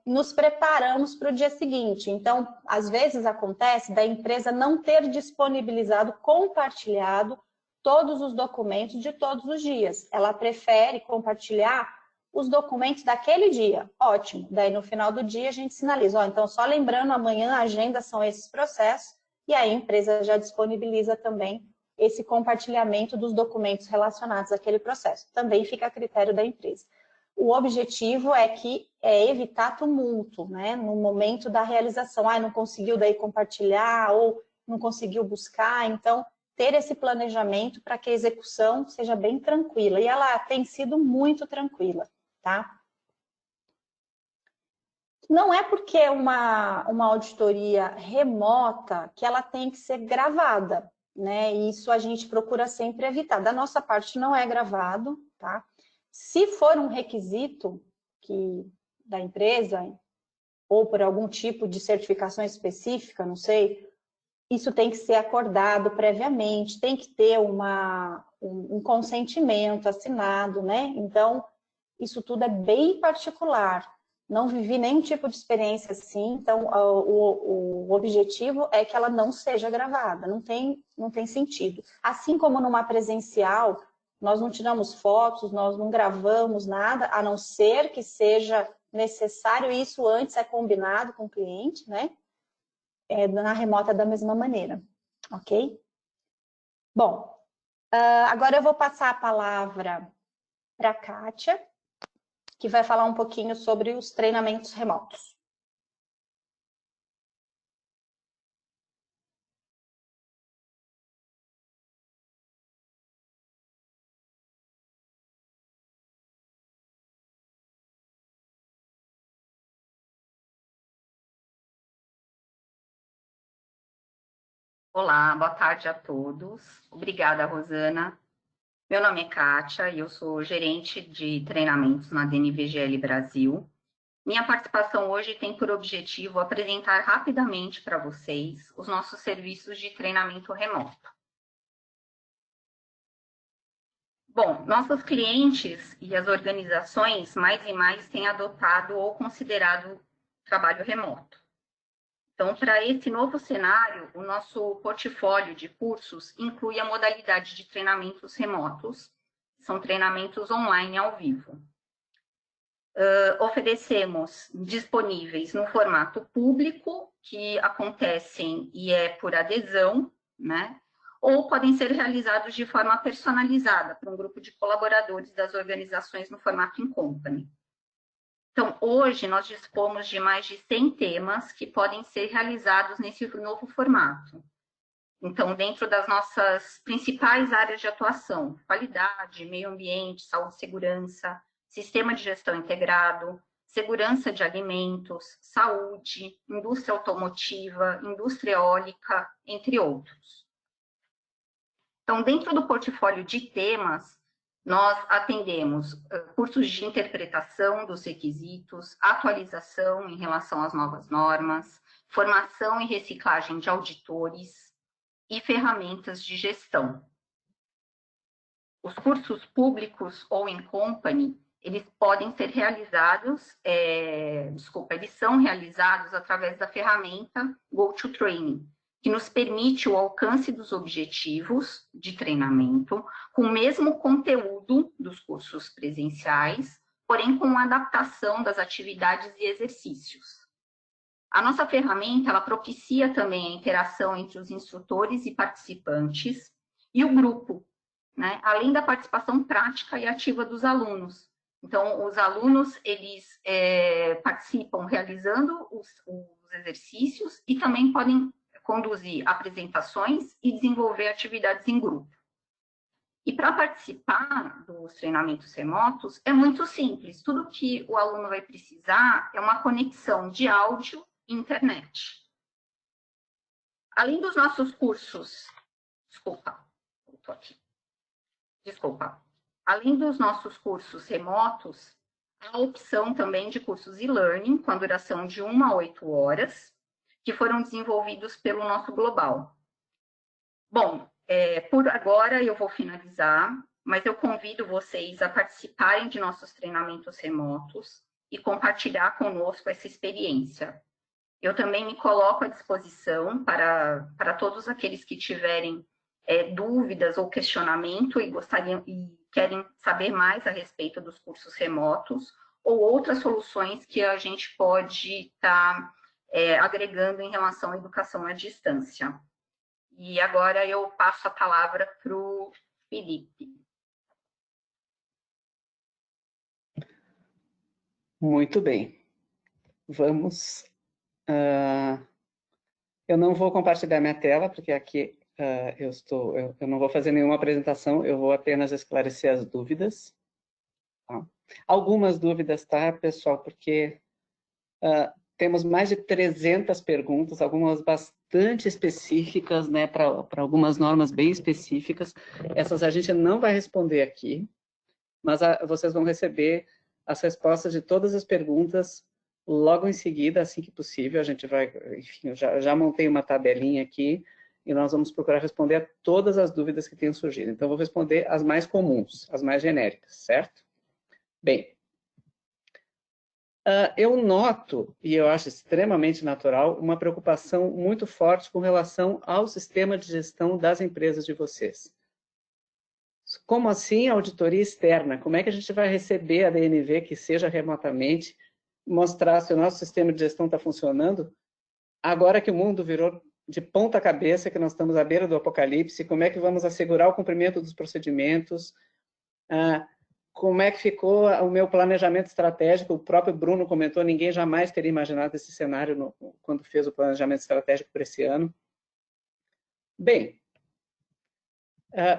nos preparamos para o dia seguinte. Então, às vezes acontece da empresa não ter disponibilizado, compartilhado todos os documentos de todos os dias. Ela prefere compartilhar os documentos daquele dia. Ótimo. Daí, no final do dia, a gente sinaliza. Ó, então, só lembrando, amanhã a agenda são esses processos, e aí a empresa já disponibiliza também esse compartilhamento dos documentos relacionados àquele processo. Também fica a critério da empresa. O objetivo é evitar tumulto, né? No momento da realização. Não conseguiu daí compartilhar ou não conseguiu buscar. Então, ter esse planejamento para que a execução seja bem tranquila. E ela tem sido muito tranquila, tá? Não é porque é uma auditoria remota que ela tem que ser gravada, né? Isso a gente procura sempre evitar. Da nossa parte não é gravado, tá? Se for um requisito da empresa, ou por algum tipo de certificação específica, não sei, isso tem que ser acordado previamente, tem que ter um consentimento assinado, né? Então, isso tudo é bem particular. Não vivi nenhum tipo de experiência assim, então o objetivo é que ela não seja gravada, não tem sentido. Assim como numa presencial, nós não tiramos fotos, nós não gravamos nada, a não ser que seja necessário, e isso antes é combinado com o cliente, né? Na remota da mesma maneira, ok? Bom, agora eu vou passar a palavra para a Kátia, que vai falar um pouquinho sobre os treinamentos remotos.
Olá, boa tarde a todos. Obrigada, Rosana. Meu nome é Kátia e eu sou gerente de treinamentos na DNVGL Brasil. Minha participação hoje tem por objetivo apresentar rapidamente para vocês os nossos serviços de treinamento remoto. Bom, nossos clientes e as organizações mais e mais têm adotado ou considerado trabalho remoto. Então, para esse novo cenário, o nosso portfólio de cursos inclui a modalidade de treinamentos remotos, são treinamentos online ao vivo. Oferecemos disponíveis no formato público, que acontecem e é por adesão, né? Ou podem ser realizados de forma personalizada por um grupo de colaboradores das organizações no formato in company. Então, hoje, nós dispomos de mais de 100 temas que podem ser realizados nesse novo formato. Então, dentro das nossas principais áreas de atuação, qualidade, meio ambiente, saúde e segurança, sistema de gestão integrado, segurança de alimentos, saúde, indústria automotiva, indústria eólica, entre outros. Então, dentro do portfólio de temas, nós atendemos cursos de interpretação dos requisitos, atualização em relação às novas normas, formação e reciclagem de auditores e ferramentas de gestão. Os cursos públicos ou in company, eles podem ser realizados, eles são realizados através da ferramenta GoToTraining, que nos permite o alcance dos objetivos de treinamento com o mesmo conteúdo dos cursos presenciais, porém com adaptação das atividades e exercícios. A nossa ferramenta, ela propicia também a interação entre os instrutores e participantes e o grupo, né? Além da participação prática e ativa dos alunos. Então, os alunos, eles participam realizando os exercícios e também podem conduzir apresentações e desenvolver atividades em grupo. E para participar dos treinamentos remotos, é muito simples. Tudo que o aluno vai precisar é uma conexão de áudio e internet. Além dos nossos cursos... Além dos nossos cursos remotos, há a opção também de cursos e-learning, com a duração de 1 a 8 horas, que foram desenvolvidos pelo nosso Global. Bom, por agora eu vou finalizar, mas eu convido vocês a participarem de nossos treinamentos remotos e compartilhar conosco essa experiência. Eu também me coloco à disposição para todos aqueles que tiverem dúvidas ou questionamento e querem saber mais a respeito dos cursos remotos ou outras soluções que a gente pode estar agregando em relação à educação à distância. E agora eu passo a palavra para o Felipe.
Muito bem. Vamos... eu não vou compartilhar minha tela, porque aqui eu não vou fazer nenhuma apresentação, eu vou apenas esclarecer as dúvidas. Tá? Algumas dúvidas, tá, pessoal? Porque temos mais de 300 perguntas, algumas bastante específicas, né, para algumas normas bem específicas. Essas a gente não vai responder aqui, mas vocês vão receber as respostas de todas as perguntas logo em seguida, assim que possível. A gente vai, enfim, eu já montei uma tabelinha aqui e nós vamos procurar responder a todas as dúvidas que tenham surgido. Então, eu vou responder as mais comuns, as mais genéricas, certo? Bem, eu noto, e eu acho extremamente natural, uma preocupação muito forte com relação ao sistema de gestão das empresas de vocês. Como assim auditoria externa? Como é que a gente vai receber a DNV que seja remotamente, mostrar se o nosso sistema de gestão está funcionando? Agora que o mundo virou de ponta cabeça, que nós estamos à beira do apocalipse, como é que vamos assegurar o cumprimento dos procedimentos? Como é que ficou o meu planejamento estratégico? O próprio Bruno comentou, ninguém jamais teria imaginado esse cenário quando fez o planejamento estratégico para esse ano. Bem,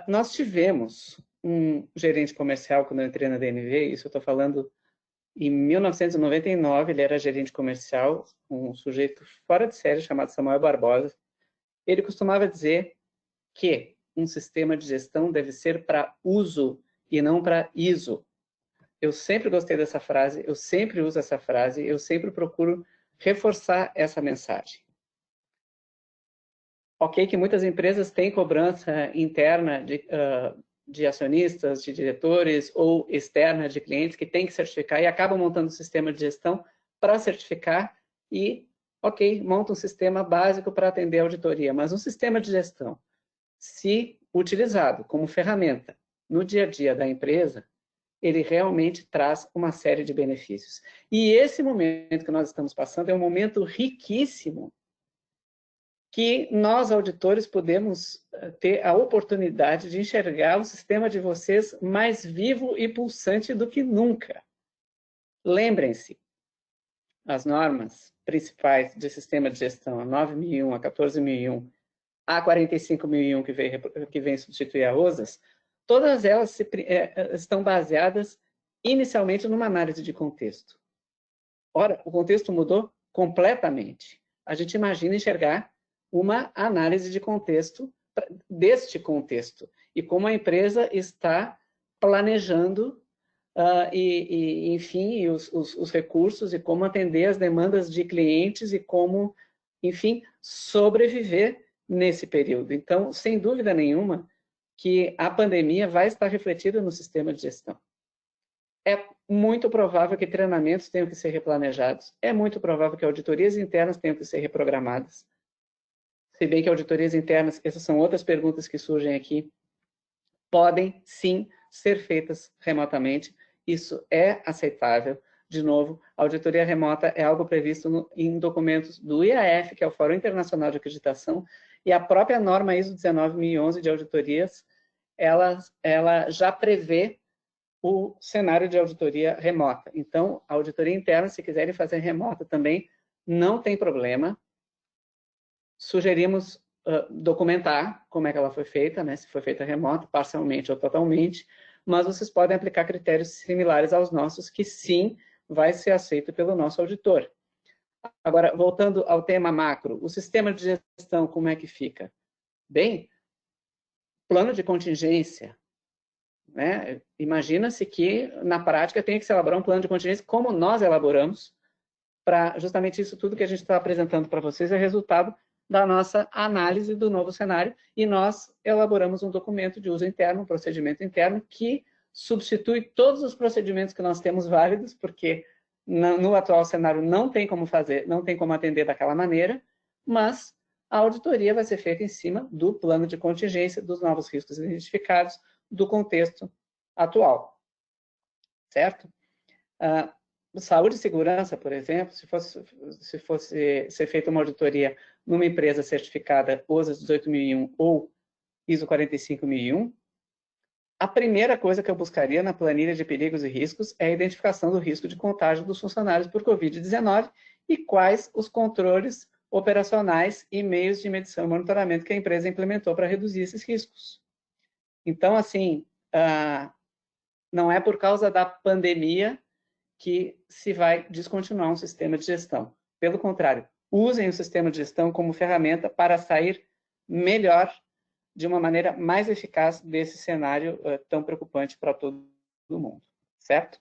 nós tivemos um gerente comercial quando eu entrei na DNV, isso eu estou falando em 1999, ele era gerente comercial, um sujeito fora de série chamado Samuel Barbosa. Ele costumava dizer que um sistema de gestão deve ser para uso e não para ISO. Eu sempre gostei dessa frase, eu sempre uso essa frase, eu sempre procuro reforçar essa mensagem. Ok, que muitas empresas têm cobrança interna de acionistas, de diretores ou externa de clientes que tem que certificar e acabam montando um sistema de gestão para certificar e, ok, monta um sistema básico para atender a auditoria. Mas um sistema de gestão, se utilizado como ferramenta no dia a dia da empresa, ele realmente traz uma série de benefícios. E esse momento que nós estamos passando é um momento riquíssimo que nós, auditores, podemos ter a oportunidade de enxergar o sistema de vocês mais vivo e pulsante do que nunca. Lembrem-se, as normas principais de sistema de gestão, a 9001, a 14001, a 45001, que vem substituir a OSAS, todas elas estão baseadas inicialmente numa análise de contexto. Ora, o contexto mudou completamente. A gente imagina enxergar uma análise de contexto deste contexto e como a empresa está planejando enfim, os recursos e como atender as demandas de clientes e como, enfim, sobreviver nesse período. Então, sem dúvida nenhuma, que a pandemia vai estar refletida no sistema de gestão. É muito provável que treinamentos tenham que ser replanejados, é muito provável que auditorias internas tenham que ser reprogramadas. Se bem que auditorias internas, essas são outras perguntas que surgem aqui, podem sim ser feitas remotamente, isso é aceitável. De novo, a auditoria remota é algo previsto em documentos do IAF, que é o Fórum Internacional de Acreditação, e a própria norma ISO 19011 de auditorias, ela já prevê o cenário de auditoria remota. Então, a auditoria interna, se quiserem fazer remota também, não tem problema. Sugerimos documentar como é que ela foi feita, né? Se foi feita remota, parcialmente ou totalmente, mas vocês podem aplicar critérios similares aos nossos, que sim, vai ser aceito pelo nosso auditor. Agora, voltando ao tema macro, o sistema de gestão, como é que fica? Bem, plano de contingência, né? Imagina-se que, na prática, tem que se elaborar um plano de contingência como nós elaboramos, para justamente isso tudo que a gente está apresentando para vocês é resultado da nossa análise do novo cenário, e nós elaboramos um documento de uso interno, um procedimento interno, que substitui todos os procedimentos que nós temos válidos, porque no atual cenário não tem como fazer, não tem como atender daquela maneira, mas a auditoria vai ser feita em cima do plano de contingência, dos novos riscos identificados, do contexto atual, certo? Saúde e segurança, por exemplo, se fosse ser feita uma auditoria numa empresa certificada OSA 18001 ou ISO 45001, a primeira coisa que eu buscaria na planilha de perigos e riscos é a identificação do risco de contágio dos funcionários por Covid-19 e quais os controles operacionais e meios de medição e monitoramento que a empresa implementou para reduzir esses riscos. Então, assim, não é por causa da pandemia que se vai descontinuar um sistema de gestão. Pelo contrário, usem o sistema de gestão como ferramenta para sair melhor, de uma maneira mais eficaz desse cenário tão preocupante para todo mundo, certo?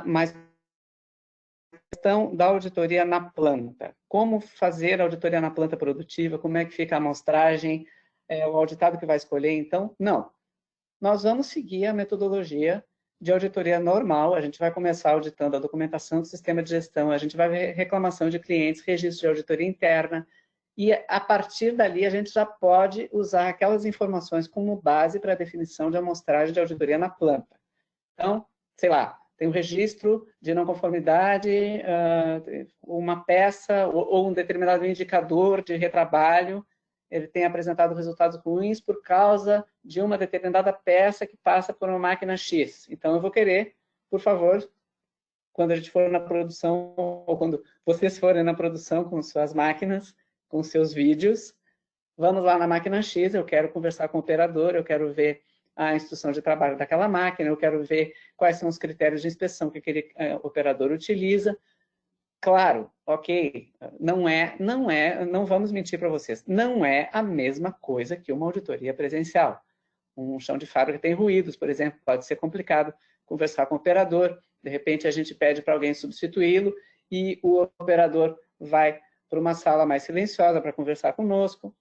Mas a questão da auditoria na planta. Como fazer a auditoria na planta produtiva? Como é que fica a amostragem? O auditado que vai escolher, então? Não. Nós vamos seguir a metodologia de auditoria normal, a gente vai começar auditando a documentação do sistema de gestão, a gente vai ver reclamação de clientes, registro de auditoria interna, e a partir dali a gente já pode usar aquelas informações como base para a definição de amostragem de auditoria na planta. Então, sei lá, tem um registro de não conformidade, uma peça ou um determinado indicador de retrabalho, ele tem apresentado resultados ruins por causa de uma determinada peça que passa por uma máquina X. Então, eu vou querer, por favor, quando a gente for na produção, ou quando vocês forem na produção com suas máquinas, com seus vídeos, vamos lá na máquina X, eu quero conversar com o operador, eu quero ver a instrução de trabalho daquela máquina, eu quero ver quais são os critérios de inspeção que aquele operador utiliza. Claro, ok, não vamos mentir para vocês, não é a mesma coisa que uma auditoria presencial. Um chão de fábrica tem ruídos, por exemplo, pode ser complicado conversar com o operador, de repente a gente pede para alguém substituí-lo e o operador vai para uma sala mais silenciosa para conversar conosco,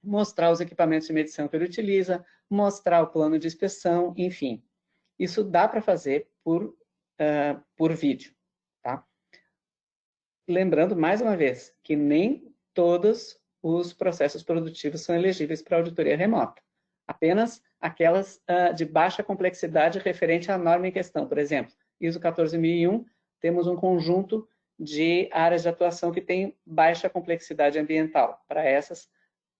mostrar os equipamentos de medição que ele utiliza, mostrar o plano de inspeção, enfim. Isso dá para fazer por vídeo, tá? Lembrando, mais uma vez, que nem todos os processos produtivos são elegíveis para auditoria remota. Apenas aquelas de baixa complexidade referente à norma em questão. Por exemplo, ISO 14001, temos um conjunto de áreas de atuação que tem baixa complexidade ambiental. Para essas,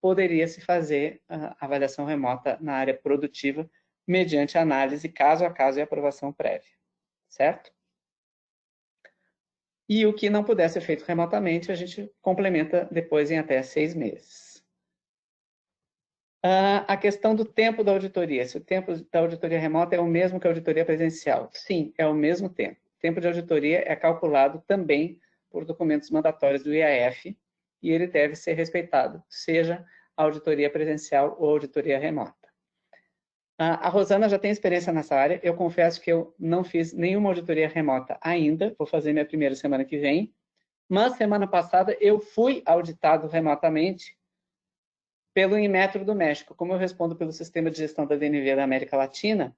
poderia-se fazer a avaliação remota na área produtiva mediante análise caso a caso e aprovação prévia, certo? E o que não puder ser feito remotamente, a gente complementa depois em até 6 meses. A questão do tempo da auditoria. Se o tempo da auditoria remota é o mesmo que a auditoria presencial. Sim, é o mesmo tempo. O tempo de auditoria é calculado também por documentos mandatórios do IAF e ele deve ser respeitado, seja a auditoria presencial ou auditoria remota. A Rosana já tem experiência nessa área. Eu confesso que eu não fiz nenhuma auditoria remota ainda. Vou fazer minha primeira semana que vem. Mas semana passada eu fui auditado remotamente pelo Inmetro do México. Como eu respondo pelo sistema de gestão da DNV da América Latina,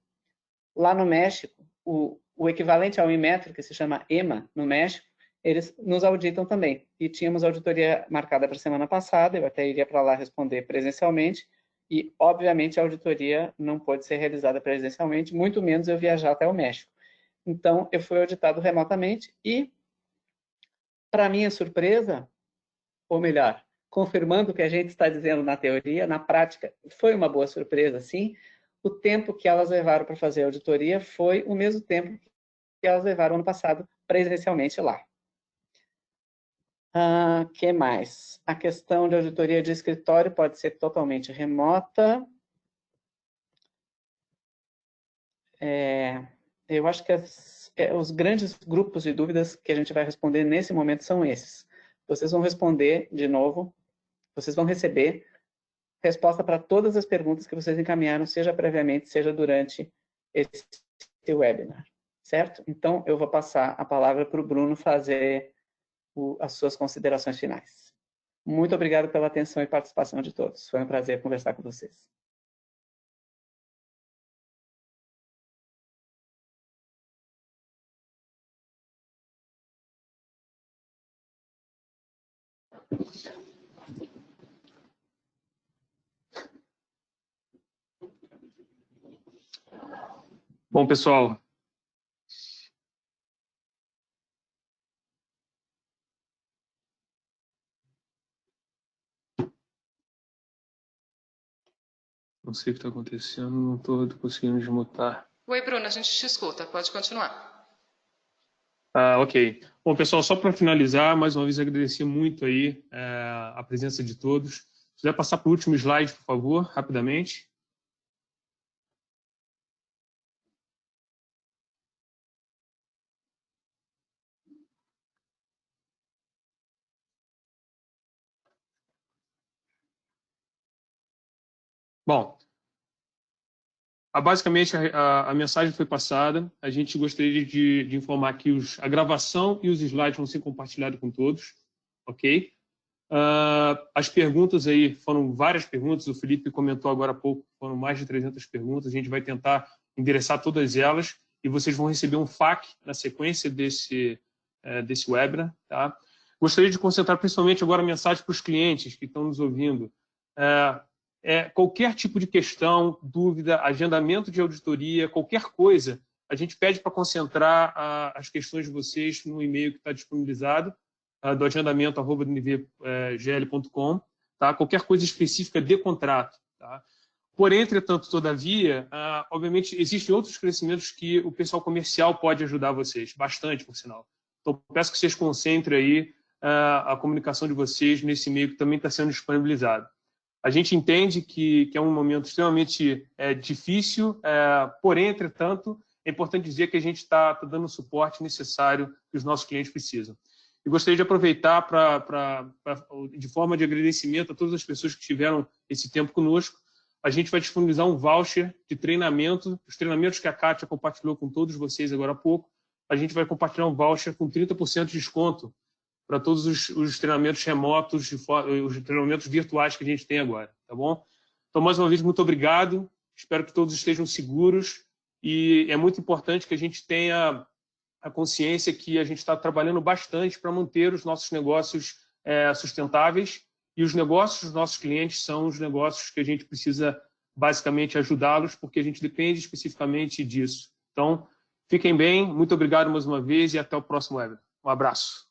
lá no México, o equivalente ao Inmetro, que se chama EMA no México, eles nos auditam também. E tínhamos auditoria marcada para a semana passada, eu até iria para lá responder presencialmente, e, obviamente, a auditoria não pode ser realizada presencialmente, muito menos eu viajar até o México. Então, eu fui auditado remotamente e, para minha surpresa, ou melhor, confirmando o que a gente está dizendo na teoria, na prática, foi uma boa surpresa, sim. O tempo que elas levaram para fazer a auditoria foi o mesmo tempo que elas levaram ano passado presencialmente lá. Que mais? A questão de auditoria de escritório pode ser totalmente remota. Eu acho que os grandes grupos de dúvidas que a gente vai responder nesse momento são esses. Vocês vão responder de novo, vocês vão receber resposta para todas as perguntas que vocês encaminharam, seja previamente, seja durante esse webinar, certo? Então, eu vou passar a palavra para o Bruno fazer as suas considerações finais. Muito obrigado pela atenção e participação de todos. Foi um prazer conversar com vocês.
Bom, pessoal, não sei o que está acontecendo, não estou conseguindo desmutar.
Oi, Bruno, a gente te escuta, pode continuar.
Ok. Bom, pessoal, só para finalizar, mais uma vez agradecer muito aí a presença de todos. Se puder passar para o último slide, por favor, rapidamente. Bom, basicamente a mensagem foi passada. A gente gostaria de informar que a gravação e os slides vão ser compartilhados com todos, ok? As perguntas aí, foram várias perguntas, o Felipe comentou agora há pouco, foram mais de 300 perguntas, a gente vai tentar endereçar todas elas e vocês vão receber um FAQ na sequência desse webinar. Tá? Gostaria de concentrar principalmente agora a mensagem para os clientes que estão nos ouvindo. Qualquer tipo de questão, dúvida, agendamento de auditoria, qualquer coisa, a gente pede para concentrar as questões de vocês no e-mail que está disponibilizado, do agendamento@nivgl.com, tá? Qualquer coisa específica de contrato. Tá? Porém, entretanto, todavia, obviamente, existem outros crescimentos que o pessoal comercial pode ajudar vocês, bastante, por sinal. Então, peço que vocês concentrem aí a comunicação de vocês nesse e-mail que também está sendo disponibilizado. A gente entende que é um momento extremamente difícil, porém, entretanto, é importante dizer que a gente está dando o suporte necessário que os nossos clientes precisam. E gostaria de aproveitar de forma de agradecimento a todas as pessoas que tiveram esse tempo conosco. A gente vai disponibilizar um voucher de treinamento, os treinamentos que a Kátia compartilhou com todos vocês agora há pouco. A gente vai compartilhar um voucher com 30% de desconto para todos os treinamentos remotos, os treinamentos virtuais que a gente tem agora, tá bom? Então, mais uma vez, muito obrigado. Espero que todos estejam seguros e é muito importante que a gente tenha a consciência que a gente está trabalhando bastante para manter os nossos negócios sustentáveis e os negócios dos nossos clientes são os negócios que a gente precisa basicamente ajudá-los porque a gente depende especificamente disso. Então, fiquem bem, muito obrigado mais uma vez e até o próximo webinar. Um abraço.